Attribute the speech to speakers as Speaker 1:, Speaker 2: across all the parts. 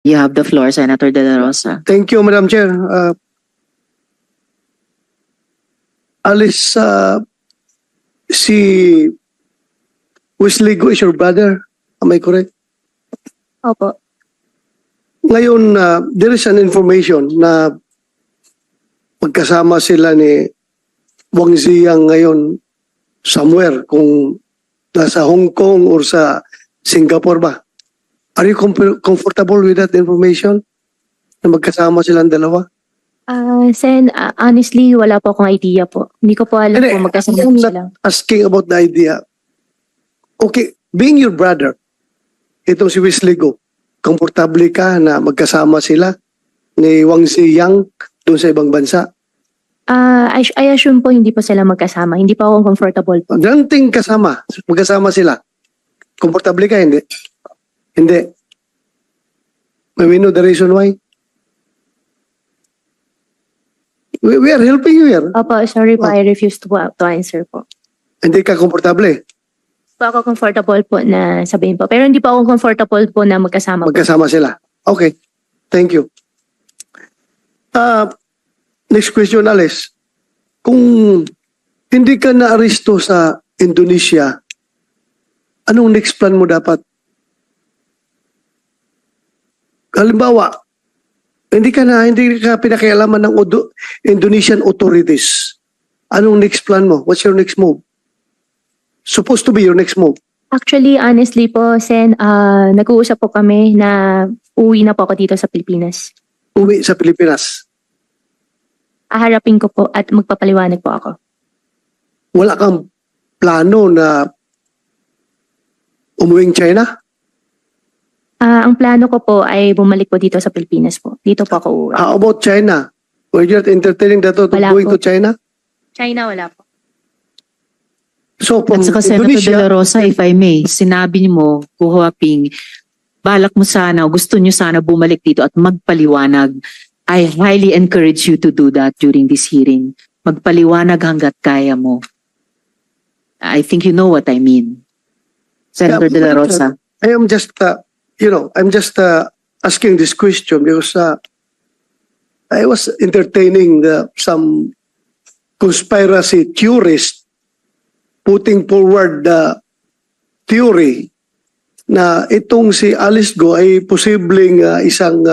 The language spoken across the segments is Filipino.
Speaker 1: You have the floor, Senator De La Rosa.
Speaker 2: Thank you, Madam Chair. Alice, si Wesley Go is your brother. Am I correct?
Speaker 3: Opo.
Speaker 2: Ngayon, there is an information na magkasama sila ni Wang Ziyang ngayon somewhere, kung nasa Hong Kong or sa Singapore ba. Are you comfortable with that information? Na magkasama silang dalawa?
Speaker 3: Sen, honestly, wala po akong idea po. Hindi ko po alam
Speaker 2: Hindi,
Speaker 3: kung magkasama
Speaker 2: I'm
Speaker 3: sila.
Speaker 2: not asking about the idea. Okay, being your brother, itong si Wesley Go, komportable ka na magkasama sila ni Wang Ziyang doon sa ibang bansa?
Speaker 3: I assume po hindi po sila magkasama. Hindi pa ako comfortable po.
Speaker 2: Granting magkasama sila. Komportable ka, hindi? Hindi. May we know the reason why? We are helping you here.
Speaker 3: Opo, sorry po, I refuse to answer po.
Speaker 2: Hindi ka komportable.
Speaker 3: Po ako comfortable po na sabihin po. Pero hindi po ako comfortable po na magkasama po.
Speaker 2: Magkasama sila. Okay. Thank you. Next question, Alice. Kung hindi ka na-aristo sa Indonesia, anong next plan mo dapat? Halimbawa, hindi ka pinakialaman ng Indonesian authorities. Anong next plan mo? What's your next move? Supposed to be your next move.
Speaker 3: Actually, honestly po, Sen, nag-uusap po kami na uwi na po ako dito sa Pilipinas.
Speaker 2: Uwi sa Pilipinas.
Speaker 3: Aharapin ko po at magpapaliwanag po ako.
Speaker 2: Wala kang plano na umuwing China?
Speaker 3: Ang plano ko po ay bumalik po dito sa Pilipinas po. Dito po ako uuwi.
Speaker 2: How about China? Were you not entertaining that to
Speaker 3: Wala
Speaker 2: going
Speaker 3: po.
Speaker 2: to China?
Speaker 3: China, wala po.
Speaker 2: So from
Speaker 1: At saka Senator De La
Speaker 2: Indonesia,
Speaker 1: Rosa, if I may, sinabi mo, Kuhuaping, balak mo sana, o gusto nyo sana bumalik dito at magpaliwanag. I highly encourage you to do that during this hearing. Magpaliwanag hanggat kaya mo. I think you know what I mean. Senator De La Rosa.
Speaker 2: I am just, I'm just asking this question because I was entertaining some conspiracy theorists putting forward the theory na itong si Alice Go ay posibleng isang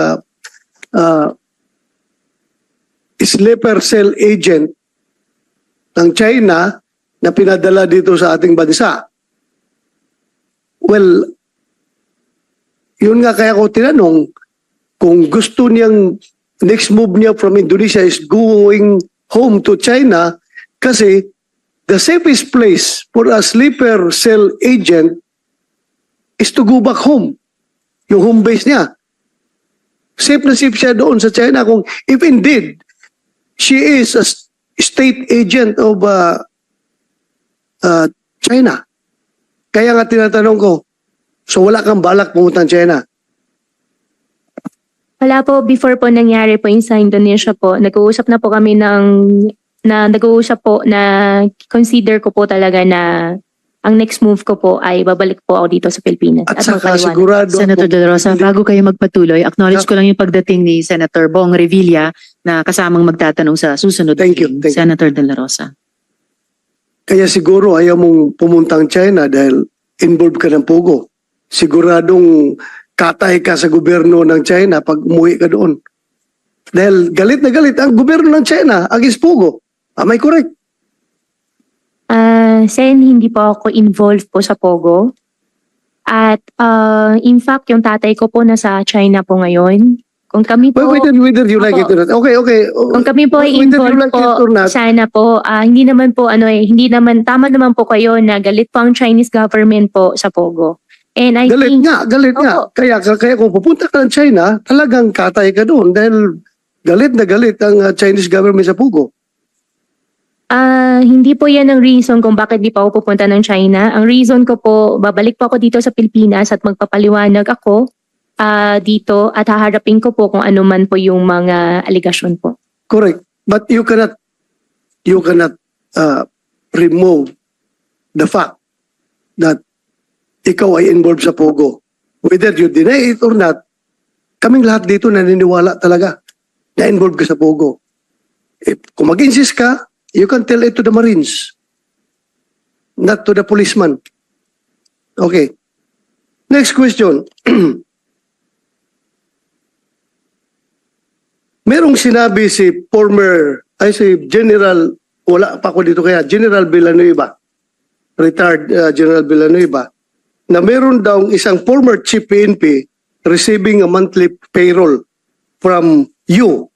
Speaker 2: sleeper cell agent ng China na pinadala dito sa ating bansa. Well, yun nga kaya ko tinanong kung gusto niyang next move niya from Indonesia is going home to China kasi the safest place for a sleeper cell agent is to go back home. Yung home base niya. Safe na safe siya doon sa China kung if indeed she is a state agent of China. Kaya nga tinatanong ko, so wala kang balak pumunta ng China?
Speaker 3: Wala po, before po nangyari po yung sa Indonesia po, nag-uusap na po kami nag-uusap po na consider ko po talaga na ang next move ko po ay babalik po ako dito sa Pilipinas.
Speaker 2: At saka
Speaker 3: magpaliwanag.
Speaker 2: sigurado
Speaker 1: Senator
Speaker 2: ako,
Speaker 1: De La Rosa, bago kayo magpatuloy, acknowledge ko lang yung pagdating ni Senator Bong Revilla na kasamang magtatanong sa susunod.
Speaker 2: Thank you,
Speaker 1: hearing.
Speaker 2: thank you.
Speaker 1: Senator De La Rosa.
Speaker 2: kaya siguro ayaw mong pumuntang China dahil involved ka ng Pogo. Siguradong katay ka sa gobyerno ng China pag umuwi ka doon. Dahil galit na galit ang gobyerno ng China against Pogo. Am I correct?
Speaker 3: Sen, hindi po ako involved po sa Pogo. At in fact, yung tatay ko po nasa China po ngayon. Kung kami po,
Speaker 2: Whether you like it
Speaker 3: Opo.
Speaker 2: or not. Okay.
Speaker 3: kung kami po ay
Speaker 2: Whether you
Speaker 3: involved
Speaker 2: like it
Speaker 3: po,
Speaker 2: or not.
Speaker 3: sana po, hindi naman po, hindi naman, tama naman po kayo na galit po ang Chinese government po sa Pogo. And I
Speaker 2: Galit
Speaker 3: think,
Speaker 2: nga.
Speaker 3: Opo.
Speaker 2: Kaya kung pupunta ka ng China, talagang katay ka doon dahil galit na galit ang Chinese government sa Pogo.
Speaker 3: hindi po yan ang reason kung bakit di pa ako pupunta ng China. Ang reason ko po, babalik po ako dito sa Pilipinas at magpapaliwanag ako dito at haharapin ko po kung ano man po yung mga aligasyon po.
Speaker 2: Correct. But you cannot remove the fact that ikaw ay involved sa Pogo. Whether you deny it or not, kaming lahat dito naniniwala talaga na involved ka sa Pogo. Kung mag-insist ka, you can tell it to the Marines, not to the policeman. Okay. Next question. Merong sinabi si General, wala pa ako dito kaya, General Villanueva, retired General Villanueva, na meron daw isang former chief PNP receiving a monthly payroll from you.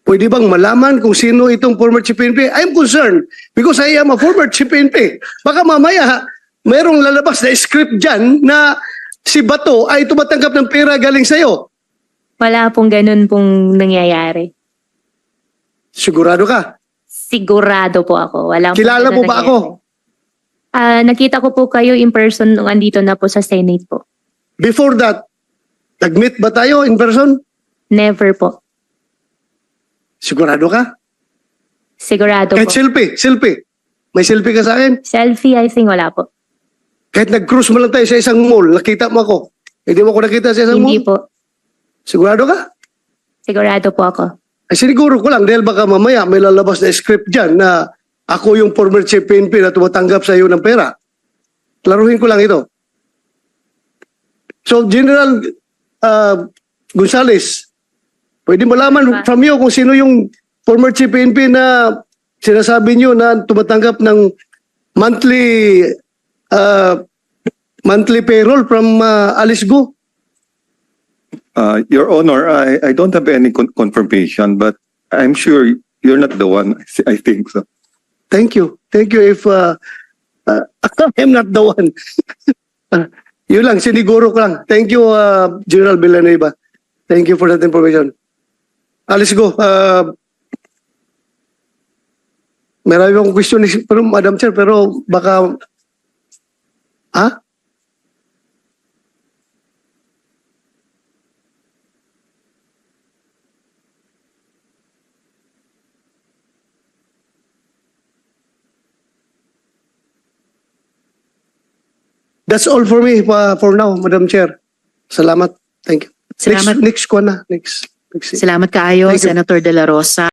Speaker 2: Pwede bang malaman kung sino itong former chief PNP? I'm concerned because I am a former chief PNP. Baka mamaya, merong lalabas na script dyan na si Bato ay tumatanggap ng pera galing sa'yo.
Speaker 3: Wala pong ganun pong nangyayari.
Speaker 2: Sigurado ka?
Speaker 3: Sigurado po ako. Wala pong
Speaker 2: Kilala
Speaker 3: ganun
Speaker 2: mo ba
Speaker 3: nangyayari.
Speaker 2: ako?
Speaker 3: Nakita ko po kayo in person nung andito na po sa Senate po.
Speaker 2: Before that, nag-meet ba tayo in person?
Speaker 3: Never po.
Speaker 2: Sigurado ka?
Speaker 3: Sigurado
Speaker 2: Kahit
Speaker 3: po.
Speaker 2: selfie. May selfie ka sa akin?
Speaker 3: Selfie, I think wala po.
Speaker 2: Kahit nag-cruise mo lang tayo sa isang mall, nakita mo ako. Hindi mo ako nakita sa isang
Speaker 3: Hindi
Speaker 2: mall?
Speaker 3: po.
Speaker 2: Sigurado ka?
Speaker 3: Sigurado po ako.
Speaker 2: Ay siniguro ko lang dahil baka mamaya may lalabas na script dyan na ako yung former chief PNP na tumatanggap sa iyo ng pera. Klaruhin ko lang ito. So General Gonzales, pwede malaman from you kung sino yung former chief PNP na sinasabi niyo na tumatanggap ng monthly payroll from Alice Go?
Speaker 4: Your Honor, I don't have any confirmation, but I'm sure you're not the one. I think so.
Speaker 2: Thank you. Thank you if I'm not the one. Yun lang, siniguro ko lang. Thank you, General Villanueva. Thank you for that information. Alice Go. Marami akong question pero Madam Chair, pero baka... Ha? That's all for me for now, Madam Chair. Salamat. Thank you.
Speaker 1: Salamat.
Speaker 2: Next ko na. Next.
Speaker 1: Salamat kaayo,
Speaker 2: Thank you.
Speaker 1: Senator De La Rosa.